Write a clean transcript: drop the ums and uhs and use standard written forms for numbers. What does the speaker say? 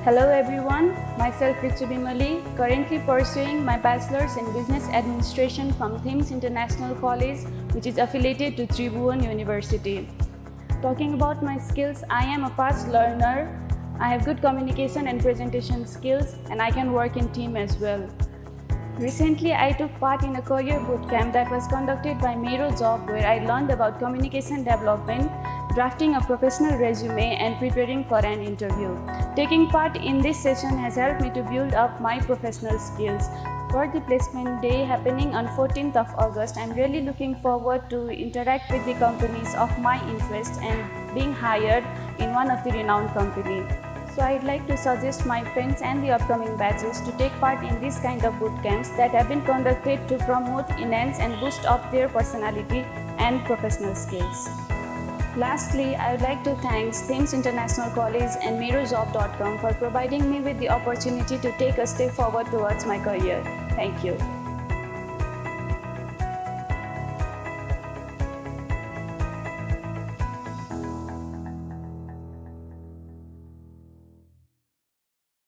Hello everyone, myself Bimali, currently pursuing my Bachelor's in Business Administration from Thames International College, which is affiliated to Tribhuvan University. Talking about my skills, I am a fast learner, I have good communication and presentation skills, and I can work in team as well. Recently, I took part in a career bootcamp that was conducted by MeroJob, where I learned about communication development, drafting a professional resume, and preparing for an interview. Taking part in this session has helped me to build up my professional skills. For the placement day happening on 14th of August, I'm really looking forward to interact with the companies of my interest and being hired in one of the renowned companies. So I'd like to suggest my friends and the upcoming batches to take part in these kind of bootcamps that have been conducted to promote, enhance and boost up their personality and professional skills. Lastly, I would like to thank Thames International College and MeroJob.com for providing me with the opportunity to take a step forward towards my career. Thank you.